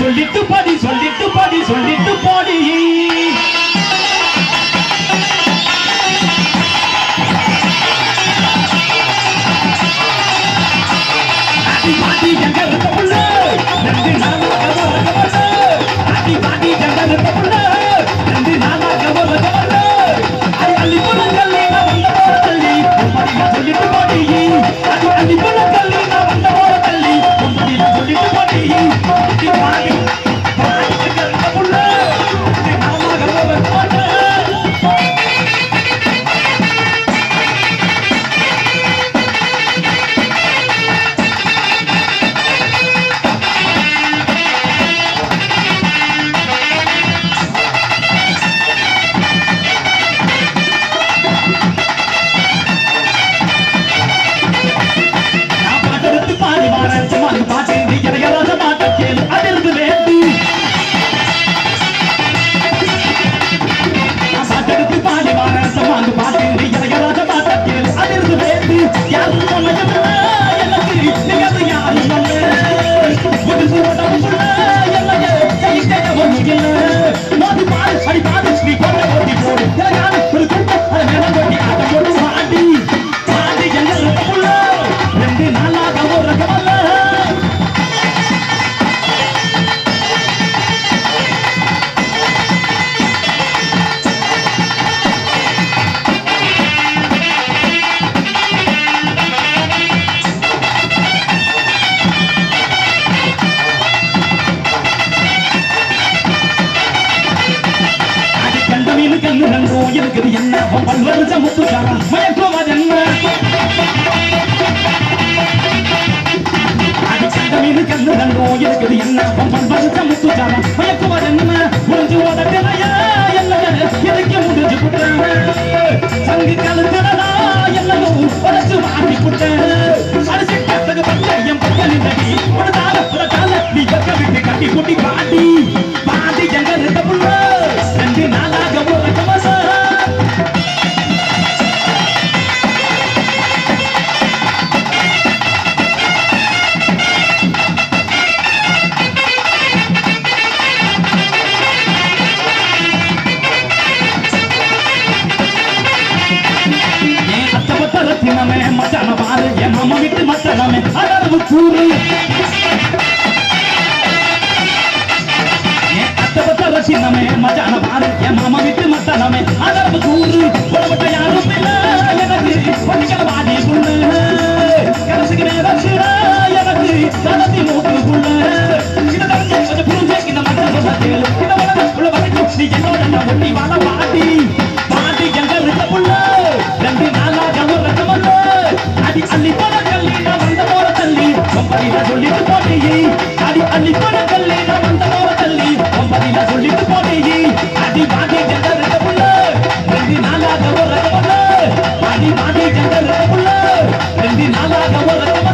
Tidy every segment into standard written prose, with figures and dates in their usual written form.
சொல்லிட்டு பாடி சொல்லிட்டு பாடி சொல்லிட்டு பாடி பாடி ஜங்கர் தப்புள்ள ரெண்டு நாளா கவர கவர பாடி ஜங்கர் தப்புள்ள ரெண்டு நாளா கவர கவர அள்ளி புலங்கல்லி நான் வந்த போற தள்ளி உம்மடியில சொல்லிட்டு பாடி அள்ளி புலங்கல்லி நான் வந்த போற தள்ளி உம்மடியில சொல்லிட்டு பாடி பாடி பாடி ஜங்கர் தப்புள்ள ரெண்டு நாளா கவர கவர இருக்குது என்ன பல்வருச்ச முத்துக்காரன் மயக்குவது என்ன அது கண்ட மீது கண்ணு கண்டோ இருக்குது என்ன பல்வருச்ச முத்துக்காரன் மயக்குவது என்ன முடிஞ்சு ஓடத்திலையா என்ன எதுக்கு முடிஞ்சு புட்டேன் சங்கு கழுத்தடா என்னவும் உடச்சு மாட்டி புட்டேன் அரிசி கத்தகு பச்சையம் பச்சலின் நடி ஒரு தால நீ பக்க விட்டு கட்டி குட்டி பாட்டி பாட்டி ஜங்க இருந்த புள்ள ரெண்டு நாளாக ஒரு கவச ரத்தினமே மச்சான பாரு என் மாமா விட்டு மச்சனமே அளவு கூறு அத்தபத்த ரசினமே மச்சான பாரு என் மாமா விட்டு மச்சனமே அளவு கூறு உடம்பட்ட யாரும் இல்ல எனக்கு பணிக்கல வாடி புள்ள கலசுக்கு நேரச்சுடா எனக்கு கலத்தி மூட்டு புள்ள இதை தரஞ்சு கொஞ்சம் புரிஞ்சு இந்த மச்சன் சொல்ல கேளு இதை வளர்ந்து உள்ள வரைக்கும் நீ என்னோட நான் ஒட்டி வாழ பாட்டி பாட்டி எங்க இருக்க புள்ள ரெண்டு நாளா கவர கவர அடி அள்ளி போட கல்லி நான் வந்த போற தள்ளி ஒம்படியில சொல்லிட்டு போட்டி அடி அள்ளி போட கல்லி நான் வந்த போற தள்ளி ஒம்படியில சொல்லிட்டு போட்டி அடி பாட்டி எங்க இருக்க புள்ள ரெண்டு நாளா கவர கவர அடி பாட்டி எங்க இருக்க புள்ள ரெண்டு நாளா கவர கவர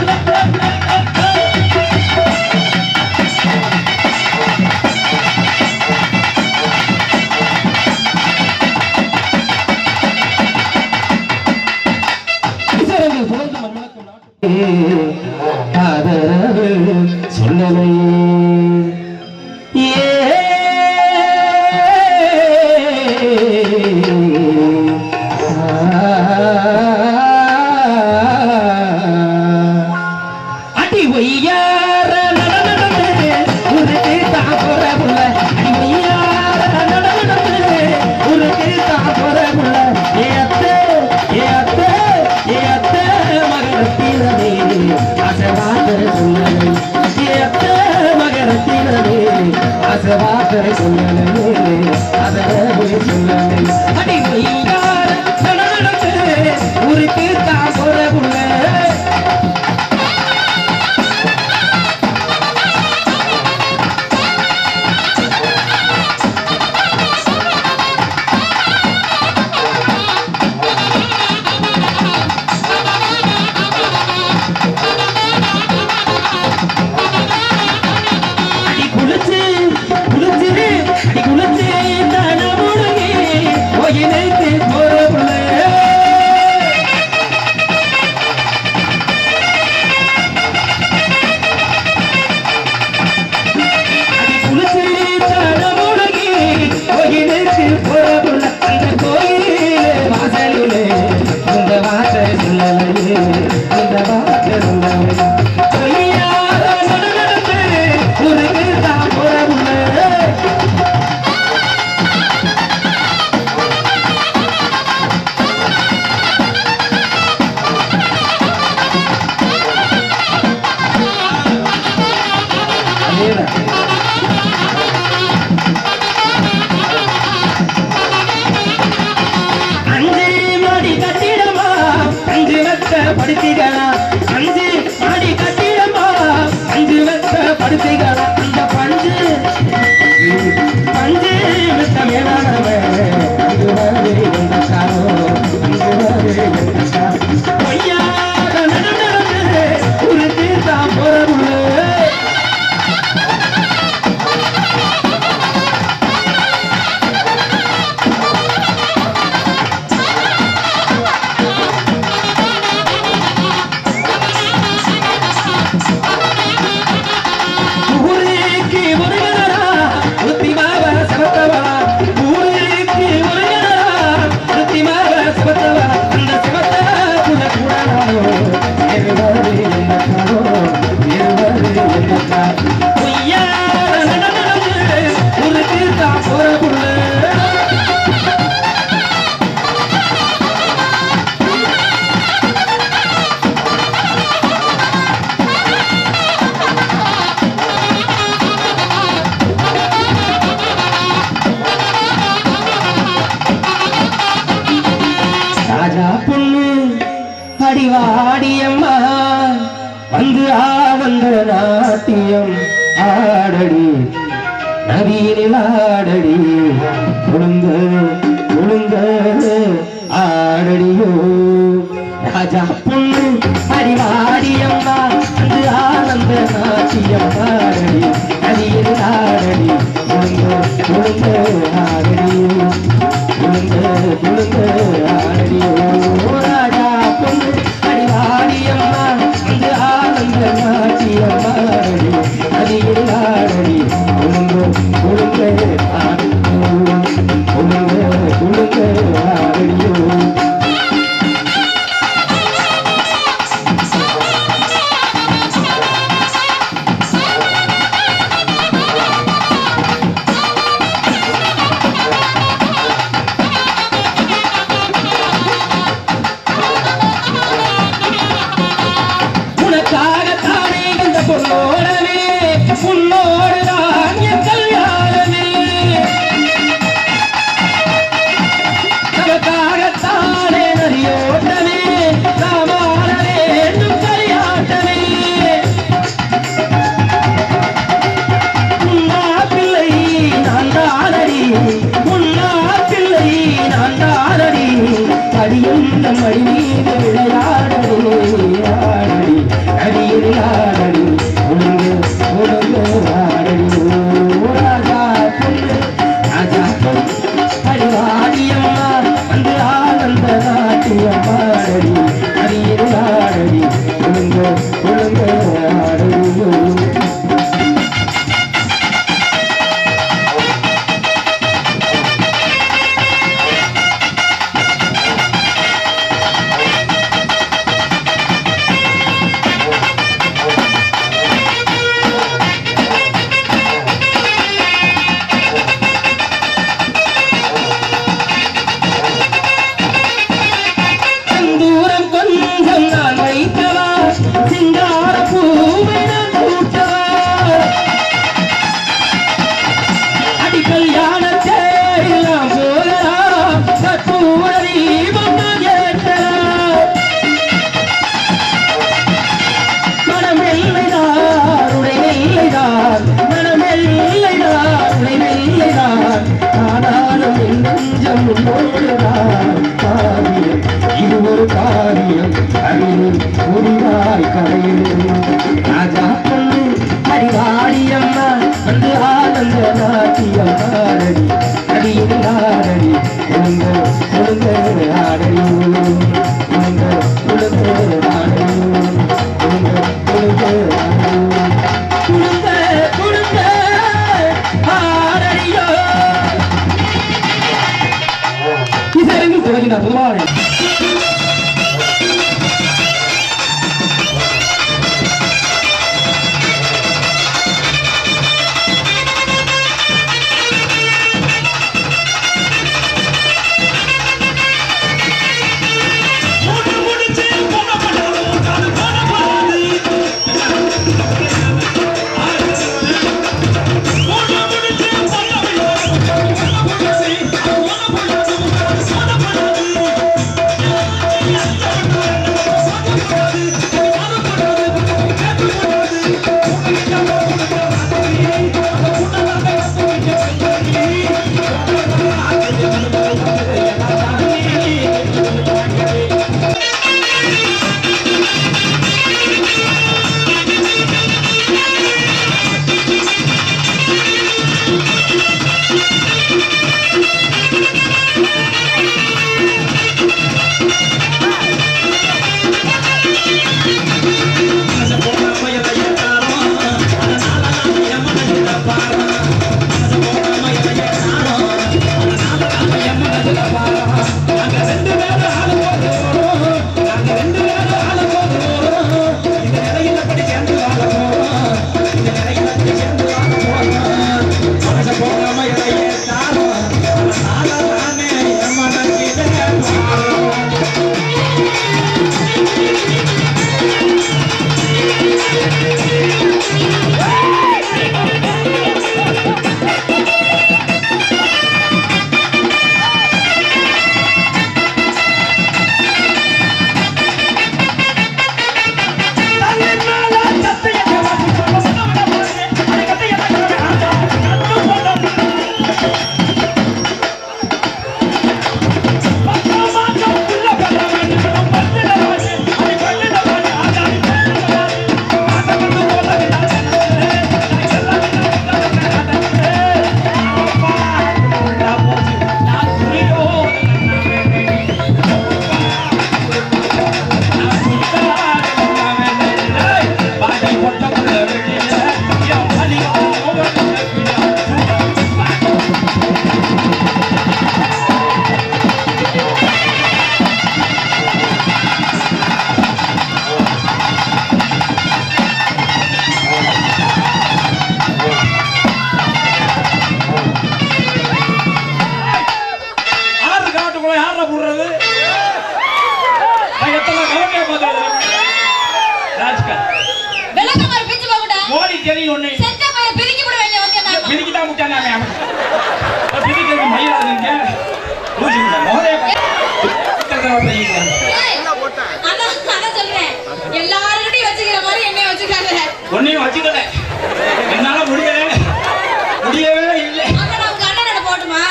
ஆதரவு சொல்லலை அடி ஒய்யார நடனே ஒரு தாபர புள்ள அடி ஒய்யார நடனே ஒரு தாபர புள்ள ஏத்தே ஏத்தே ஏத்தே மகரத்தினே அசவாதர சொல்லலை ஏத்தே மகரத்தினே அசவாதர சொல்லலை அதரவே சொல்லலை அடி ஒய்யார நடனே ஒரு தாபர புள்ள அடி படுக்கைகள் அந்த பஞ்சு பஞ்சு விட்ட மேலானவன் அங்கு வரவே வந்தாரோ அங்கு வரவே பொய்யாக நடந்து ஒரு தீர்த்தா போறவுள்ள அடிவாடியம்மா வந்து ஆவந்த நாட்டியம் ஆடடி நதியினில் ஆடடி ஒழுங்க ஒழுங்க ஆடடியோ ராஜா பொண்ணு அடிவாடியம்மா வந்து ஆனந்த நாட்டியம் ஆடடி நதியினில் ஆடடி ஒழுங்க ஒழுங்க ஆடடியோ ஒழுங்க ஒழுங்க ஆடடியோ ராஜா பொண்ணு அடிவாடியம்மா வந்து ஆனந்த நாட்டியம்மாடி நதியில் ஆடடி ஒழுங்க ஒழுங்க ஆடடியோ ஒழுங்க ஒழுங்க ஆடடியோ மடி மீது விளையாடடி ஆடடி அடியில் ஆடடி ஒழுங்கு ஒழுங்கு ஆடடி ராஜா பொண்ணு ராஜா பொண்ணு அடிவாடியம்மா வந்து ஆனந்த நாட்டியம் ஆடடி அடியில் ஆடடி ஒழுங்கு ஒழுங்கு ஆடடியோ இது ஒரு காரியம் அறிவு முடிவாய் கரையில் ராஜா பொண்ணு அறிவாடியம்மா வந்து ஆனந்த நாட்டியம் ஆடடி அடியில் ஆடடி ஒழுங்க ஒழுங்க ஆடடி ஒழுங்க ஒழுங்க ஆடடி ஒழுங்க ஒழுங்க ஒழுங்க ஒழுங்க ஆடடியோ இசைக்கு போகிற புதுவான Thank you. தெரியும் ஒண்ணு. செத்த பையன் பிரிக்கி போட வேண்டிய வந்து நான் பிரிக்கி தான் முட்டானே அவன். பிரிக்கிறது மயிலாடுங்க. மூஞ்சிங்க. மோதே. அதான் சொல்றேன். எல்லார்கிட்டயும் வச்சுக்கிற மாதிரி என்னைய வச்சுக்காத. ஒன்னையும் வச்சுக்கல. என்னால முடியவே இல்லை. அப்ப நான் உங்க அண்ணனோட போட்டுமா?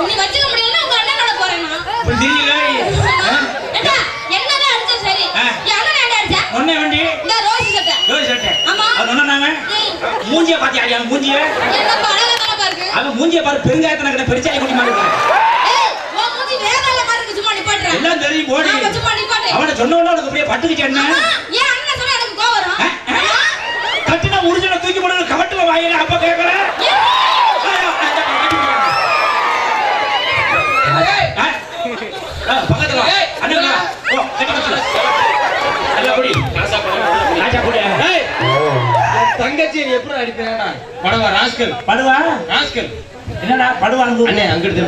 நீ வச்சுக்க முடியலன்னா உங்க அண்ணனோட போறேனா? இப்படி தெரியல. ஏண்டா என்னதான் அடிச்ச சரி. என் அண்ணன் ஏண்டா அடிச்ச? ஒண்ணே வண்டி. இந்த ரோஸ் சட்டை. ஆமா. அது ஒண்ணாங்க. மூஞ்சிய பாத்தியா அவன் மூஞ்சிய? என்ன பழகதான பாருக்கு. அவன் மூஞ்சிய பாரு பெருங்காயத்தன கிட்ட பெருச்சாலி குடி மாதிரி இருக்கு. ஏய் உன் மூஞ்சி வேறல மாதிரி இருக்கு சும்மா நிப்பாட்ற. எல்லாம் தெரியும் போடி. நான் சும்மா நிப்பாட்ற. அவன சொன்ன உடனே உனக்கு அப்படியே பட்டுக்கிச்சு என்ன? ஏன் அண்ணன் சொன்னா எனக்கு கோவம் வரும். கட்டினா உருஜன தூக்கி போடுற கவட்டல வாயில அப்ப கேக்குற. பக்கத்துல அண்ணா ஓ கட்டி வச்சு. அல்ல போடி. ராஜா போடி. ஏய் தங்கச்சி நீ எப்படி அடிப்பேனா? படுவா ராஸ்கல். படுவா? ராஸ்கல். என்னடா படுவாங்க? அண்ணே அங்க எடுத்து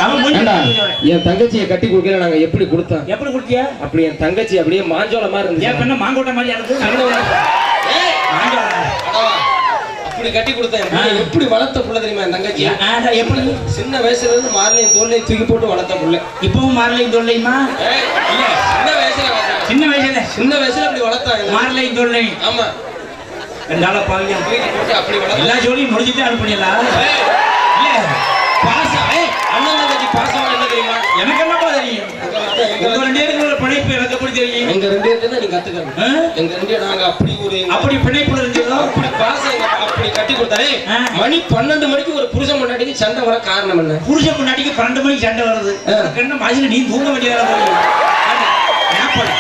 அவன் மூஞ்சி என் தங்கச்சியை கட்டி கொடுக்கல நாங்க எப்படி கொடுத்தோம்? எப்படி கொடுத்தியா? அப்படி என் தங்கச்சி அப்படியே மாஞ்சோல மாதிரி இருந்துச்சு. ஏன் பண்ண மாங்கோட்ட மாதிரி இருக்கு. ஏய் மாஞ்சோல. அப்படி கட்டி கொடுத்தேன். எப்படி வளர்த்த புள்ள தெரியுமா என் தங்கச்சி? எப்படி சின்ன வயசுல இருந்து மார்லையும் தோல்லையும் தூக்கி போட்டு வளர்த்த புள்ள. இப்பவும் மார்லையும் தோல்லையுமா? இல்ல சின்ன வயசுல அப்படி வளர்த்தாங்க. மார்லையும் தோல்லையும். ஆமா. ரெண்டால பாவியா தூக்கி போட்டு அப்படி வளர்த்த. எல்லா ஜோலியும் முடிஞ்சிட்டு அனுப்புனீங்களா? இல்ல பாசம். அண்ணன் தங்கச்சி பாசம் என்ன தெரியுமா? எனக்கு என்னப்பா தெரியும்? உங்க ரெண்டு பேருக்கு பிணைப்பு எனக்கு எப்படி தெரியும்? எங்க ரெண்டு பேருக்கு தான் நீ கத்துக்கணும். எங்க ரெண்டு நாங்க அப்படி பிணைப்புல இருந்தோம். அப்படி பாசம் அப்படி கட்டி கொடுத்தாலே மணி 12 மணிக்கு ஒரு புருஷன் முன்னாடிக்கு சண்டை வர காரணம் என்ன? புருஷன் முன்னாடிக்கு 12 மணிக்கு சண்டை வருது. என்ன மாதிரி நீ தூங்க வேண்டியதா போய்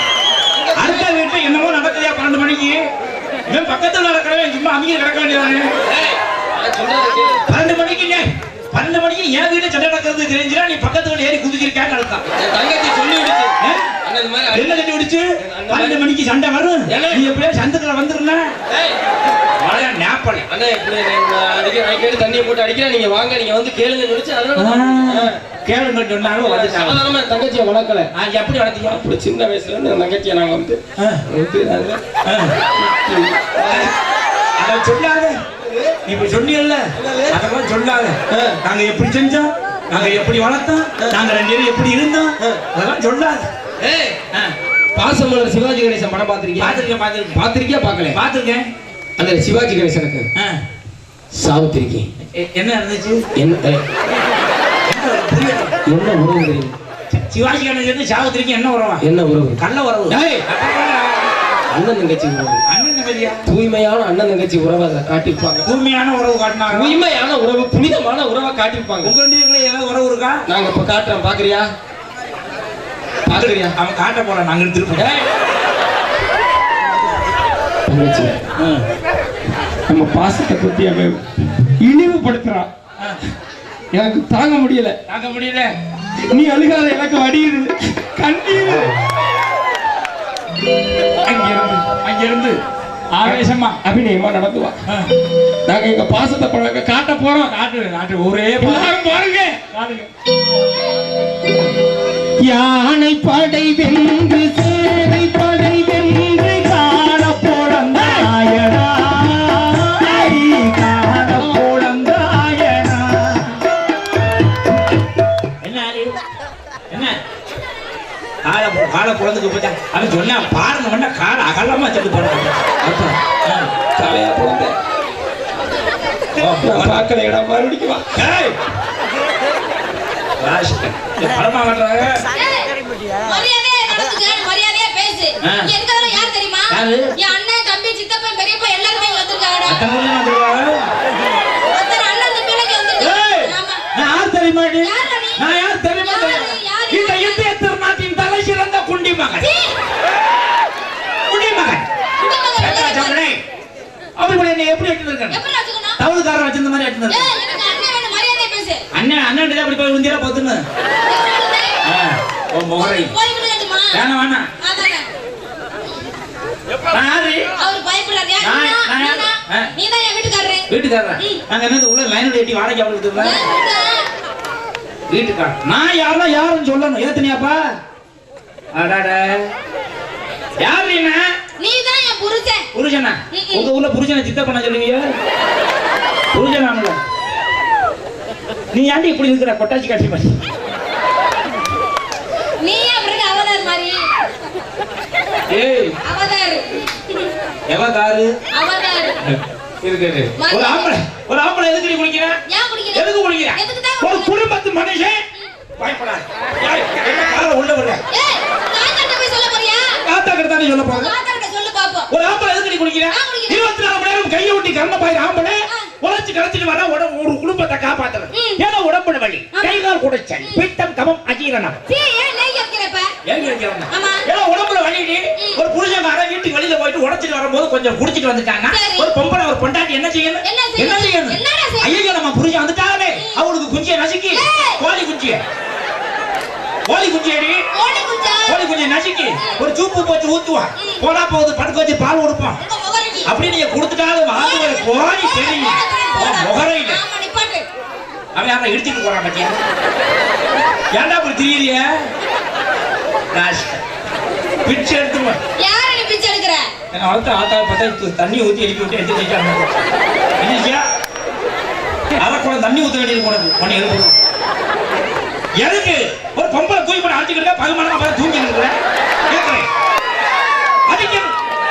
அடுத்த வீட்டுல என்னமோ நடக்குதா 12 மணிக்கு? இவன் பக்கத்துல நடக்கிறவன் சும்மா அமைக்க கிடக்க வேண்டியதானே? 12 மணிக்கு 12 மணிக்கு என் வீட்டுல சண்டை நடக்கிறது தெரிஞ்சுனா நீ பக்கத்துல ஏறி குதிச்சிருக்கேன் நடத்தான். தங்கச்சி சொல்லி விடுச்சு. என்ன கட்டி விடுச்சு? 12 மணிக்கு சண்டை வரும். நீ எப்படியா சந்துக்குள்ள வந்துருல? தண்ணியை போட்டு அடிக்கிறேன். நீங்க வாங்க நீங்க வந்து கேளுங்க நினைச்சு கேளுங்க சொன்னாலும் தங்கச்சியை வளர்க்கல. எப்படி வளர்த்தீங்க? அப்படி சின்ன வயசுல இருந்து தங்கச்சியை நாங்க வந்து அத சொல்லாத. நீ இப்ப சொன்னீங்கல்ல அதெல்லாம் சொல்லாத. நாங்க எப்படி செஞ்சோம், நாங்க எப்படி வளர்த்தோம், நாங்க ரெண்டு பேரும் எப்படி இருந்தோம் அதெல்லாம் சொல்லாத. பாசமலர் சிவாஜி கணேசன் படம் பாத்திருக்கியா? பாத்திருக்கேன். அந்த சிவாஜி கணேசனுக்கு சாவுத்திரிக்கி என்ன இருந்துச்சு? என்ன உறவு தெரியும்? சிவாஜி கணேசன் சாவுத்திரிக்கு என்ன உறவா? என்ன உறவு? கள்ள உறவு. அண்ணன் தங்கச்சி உறவு. அண்ணன் தங்கச்சியா? தூய்மையான அண்ணன் தங்கச்சி உறவை அதை காட்டிருப்பாங்க. தூய்மையான உறவு காட்டினாங்க. தூய்மையான உறவு, புனிதமான உறவை காட்டிருப்பாங்க. உங்க ரெண்டு பேருக்குள்ள ஏதாவது உறவு இருக்கா? நாங்க இப்ப காட்டுறோம். பாக்குறியா? அவன் காட்ட போறான். நாங்க எடுத்துருப்போம். நம்ம பாசத்தை பத்தி அவன் இழிவுபடுத்துறான். எனக்கு தாங்க முடியல. நீ அழுகாத, எனக்கு வடியுது கண்ணீர். அங்கிருந்து ஆவேசமா அபிநயமா நடந்துவா. நாங்க எங்க பாசத்தை பழக காட்ட போறோம். நாட்டு ஒரே பாருங்க. யானை படை வென்று சேனை படை வென்று காண போடந்தாயனா, காண போடந்தாயனா. என்ன காலை குழந்தைக்கு போட்டா அவன் சொன்னா பாருங்க பண்ண காலை அகலமா செட்டு போறாங்க. தலையா போங்க. பார்க்கல இடம் மறுபடிக்கு வா. படமா வர்றாங்க. மரியாதையா பேசு. எதுக்காக யார் தெரியுமா? என் அண்ணன், தம்பி, சித்தப்பன், பெரியப்பா எல்லாரும் இங்க வந்திருக்காங்க. அத்தனை அண்ணன் தம்பி எல்லாம் வந்திருக்காங்க. நான் யார் தெரியுமா? நான் யார் தெரியுமா? இந்த இந்திய திருநாட்டின் தலை சிறந்த குண்டிமகன். அப்படி என்ன எப்படி எடுத்துருக்காங்க? தவறுக்காரன் வச்சிருந்த மாதிரி எடுத்துருக்காங்க. அண்ணன் அப்படி போய் உந்தியா போத்துன்னு வேணாம் வேணாம். வீட்டுக்காரன் நாங்க என்ன உள்ள லைன் ஏட்டி வாடகை அவளுக்கு வீட்டுக்காரன். நான் யாரா யாருன்னு சொல்லணும். ஏத்தனியாப்பா? அடாட யார்? நீதான் என் புருஷன். புருஷனா உங்க ஊர்ல புருஷனை சித்தப்பண்ண சொல்லுவீங்க புருஷனாம்ல நீ ஏன்டி இப்படி இருக்கிற கொட்டாச்சி காட்சி மாதிரி நீ அப்படி அவதார் மாதிரி ஏய் அவதார் எவதாரு அவதார் இருக்கு ஒரு ஆம்பளை எதுக்கு நீ குடிக்கிற ஏன் குடிக்கிற எதுக்கு குடிக்கிற எதுக்கு தான் ஒரு குடும்பத்து மனுஷன் பயப்படாத என்ன கால உள்ள வர ஏய் தாத்தாட்ட போய் சொல்ல போறியா தாத்தா கிட்ட தானே சொல்ல போற தாத்தாட்ட சொல்லு பாப்போம் ஒரு ஆம்பளை எதுக்கு நீ குடிக்கிற 24 மணி நேரம் கையை ஒட்டி கர்ம பாய் ஆம்பளை உழைச்சு கடத்திட்டு வர ஒரு குடும்பத்தை காப்பாத்துற ஏதோ உடம்புல வலி கை கால் குடைச்சல் பித்தம் கபம் அஜீரணம் ஏன் நெய் வைக்கிறப்ப ஏன் வைக்கிறோம் ஆமா ஏதோ உடம்புல வலிடி ஒரு புருஷன்கார வீட்டுக்கு வெளியில போயிட்டு உடைச்சிட்டு வரும்போது கொஞ்சம் குடிச்சிட்டு வந்துட்டாங்க ஒரு பொம்பளை ஒரு பொண்டாட்டி என்ன செய்யணும் என்ன செய்யணும் ஐயோ நம்ம புருஷன் வந்துட்டாலே அவளுக்கு குஞ்சியை நசுக்கி கோழி குஞ்சியை கோழி குஞ்சியை நசுக்கி ஒரு சூப்பு போச்சு ஊத்துவான் போனா போகுது படுக்க வச்சு பால் கொடுப்பான் அப்படி நீங்க கொடுத்துட்டாலும் வாங்குற கோழி தெரியும் முகரை இல்லை அவன் யாரை இடிச்சுட்டு போறான் பத்தியா ஏன்டா அப்படி தெரியலையே பிச்சை எடுத்துருவேன் யாரை பிச்சை எடுக்கிற என்ன வளர்த்த ஆத்தா பார்த்தா தண்ணி ஊற்றி எழுப்பி விட்டு எடுத்து வச்சாங்க அதை கூட தண்ணி ஊற்ற வேண்டியது போனது உன்னை எழுப்பு எதுக்கு ஒரு பொம்பளை தூக்கி போட்டு அடிச்சுக்கிட்டு பகுமானமா பார்த்து தூங்கிட்டு இருக்கிறேன் கேட்கிறேன் அதுக்கு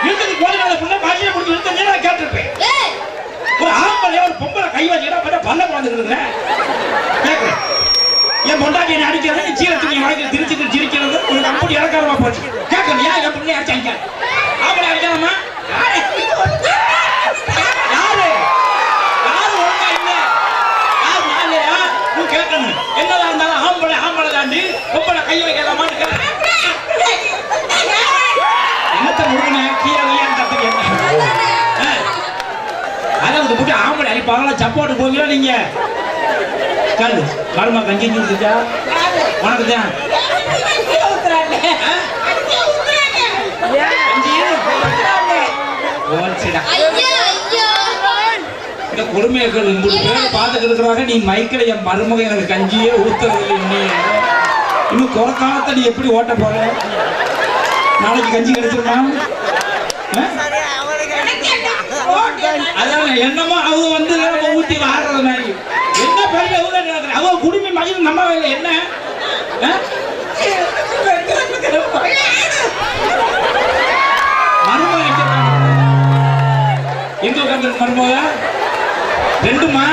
இழுத்துக்கு போதுனால புள்ள பாஷையை முடிச்சு இழுத்து நான் கேட்டிருப்பேன் ஒரு ஆம்பளை ஒரு பொம்பளை கை வச்சுக்கிட்டா பார்த்தா பல்ல குழந்தைட்டு இருக்கிறேன் கேட்கிறேன் என் பொண்டாட்டி என்ன அடிக்கிறது சீரத்துக்கு வாழ்க்கை திருச்சிட்டு சிரிக்கிறது உனக்கு அப்படி இறக்காரமா போச்சு கேட்கணும் ஏன் என் பிள்ளை அடிச்சாங்க ஆம்பளை அடிக்கலாமா யாரு யாரு ஒழுங்கா இல்ல யாரு நாளையா நீ கேட்கணும் என்னதான் இருந்தாலும் ஆம்பளை தாண்டி பொம்பளை கை வைக்கலாமான்னு கேட்க என்னத்தை முருகனை கீழே வையான்னு தப்பு அதாவது போட்டு ஆம்பளை அடிப்பாங்களா சப்போட்டு போவீங்களா நீங்க கல்லு மருமா கஞ்சி குடிச்சா உனக்கு தான் கொடுமையாக்கள் பார்த்துட்டு இருக்கிறாங்க நீ மைக்கில் என் மருமக எனக்கு கஞ்சியே ஊத்துறது இல்லை இன்னும் குறைக்காலத்தை நீ எப்படி ஓட்ட போற நாளைக்கு கஞ்சி கிடைச்சிருமா அதான் என்னமோ அவங்க வந்து ஊத்தி வாடுறது மாதிரி என்ன பேர்ல அவ குடும்ப மகிழ் நம்ம வேலை என்ன மருமக எங்க உட்காந்து மருமக ரெண்டுமா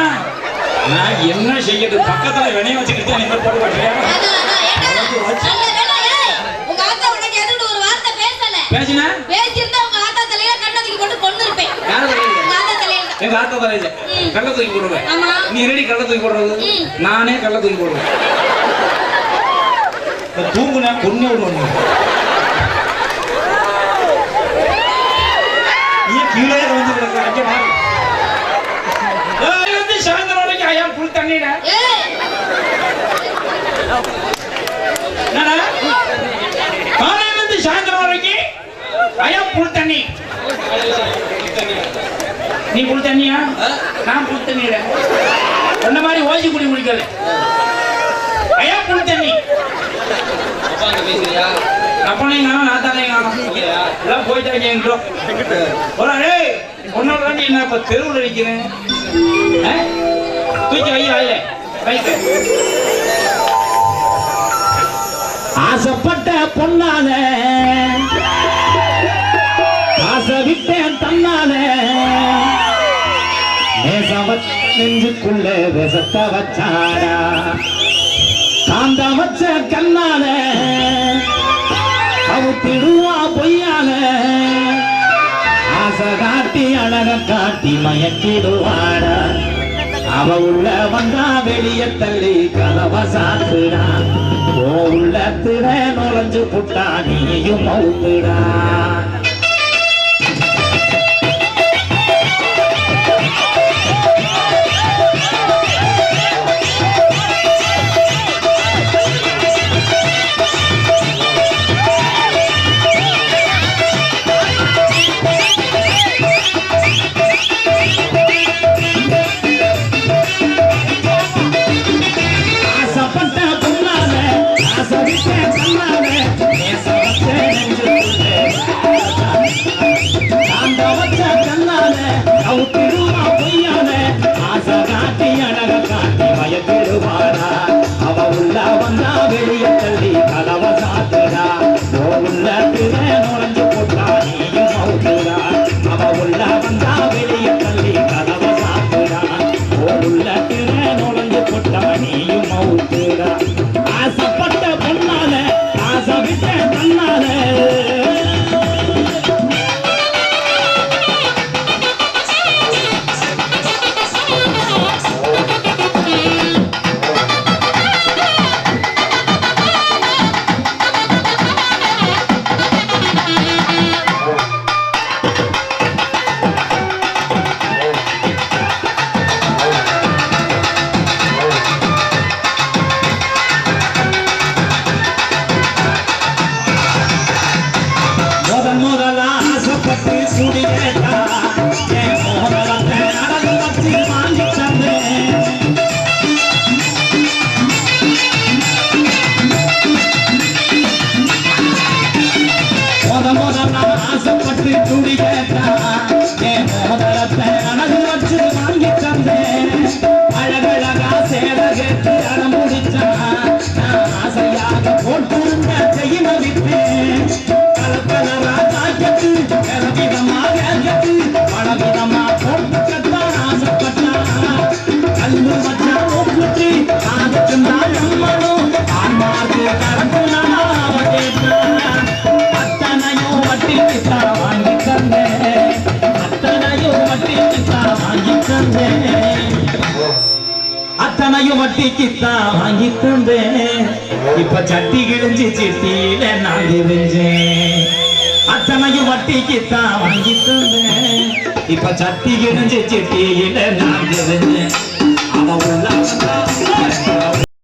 நான் என்ன செய்யறது பக்கத்துல வினைய வச்சுக்கிட்டு நீங்க போட்டு வர்றியா பேசினா பேசியிருந்தா உங்க ஆத்தா தலையில கண்ணத்துக்கு போட்டு கொண்டு இருப்பேன் எங்க ஆத்தா தலையில கள்ள தூக்கி போடுவேன் நீ ரெடி கள்ள தூக்கி போடுறது நானே கள்ள தூக்கி போடுவேன் தூங்குனா பொண்ணு விடுவாங்க நீ கீழே வந்து கிடக்குற அங்கே மாறு வந்து சாயந்தரம் வரைக்கும் ஐயா புல் தண்ணிட என்னடா காலையில இருந்து சாயந்தரம் வரைக்கும் ஐயா புல் தண்ணி நீ புல் தண்ணியா நான் புல் தண்ணிட அந்த மாதிரி ஓசி குடி குடிக்கல ஐயா புல் தண்ணி அப்பனையும் காணும் நாத்தாலையும் காணும் எல்லாம் போயிட்டாங்க எங்கிட்ட ஒன்னோட தாண்டி என்ன இப்ப தெருவில் அடிக்கிறேன் தூக்கி வை ஆயில வைக்க ஆசைப்பட்ட பொண்ணால ஆசை விட்டேன் தன்னால நெஞ்சுக்குள்ள விஷத்த வச்சாடா காந்த வச்ச கண்ணால அவுத்திடுவா பொய்யால ஆசை காட்டி அழக காட்டி மயக்கிடுவாடா அவ உள்ள வந்தா வெளிய தள்ளி கதவ சாத்துடா ஓ உள்ளத்துல நுழைஞ்சு புட்டா நீயும் மவுத்துடா வச்ச கண்ணால அவுத்திடுவா பொய்யால ஆசை காட்டி அழக காட்டி மயக்கிடுவாரா அவ உள்ள வந்தா வெளிய தள்ளி கதவை சாத்துடா உள்ளத்துல நுழைஞ்சு போட்டா நீயும் அவுத்துடா அவ உள்ள வந்தா வெளிய தள்ளி கதவை சாத்துடா உள்ளத்துல நுழைஞ்சு போட்டா நீயும் அவுத்துடா ஆசைப்பட்ட பொண்ணால ஆசை விட்ட தன்னால முதலா ஆசைப்பட்டு சுடியேட்டா என் மோதலத்தை நடந்து வச்சு வாங்கி தந்தேன் முதலா ஆசைப்பட்டு சுடியேட்டா என் மோதலத்தை நடந்து வச்சு வாங்கி தந்தேன் அழகழகா சேர கேட்டு அடம் முடிச்சா நான் ஆசையாக போட்டிருந்த செய்ய விட்டேன் பலவிதமா போட்டுக்கத்தான் ஆசைப்பட்டா கல்லு வச்சா ஒப்புட்டு ஆகச்சுந்தான் நம்மளும் ஆன்மார்க்கு கலந்துனா அத்தனையும் வட்டிக்குத்தான் வாங்கி தந்தேன் அத்தனையும் வட்டிக்குத்தான் வாங்கி தந்தேன் அத்தனையும் வட்டிக்குத்தான் வாங்கி தந்தேன் இப்ப சட்டி கிழிஞ்சு சிட்டியில நான் தெரிஞ்சேன் அத்தனையும் வட்டிக்குத்தான் வாங்கி தந்தேன் இப்ப சட்டி கிழிஞ்சு சிட்டியில நான் தெரிஞ்சேன் அவ உள்ள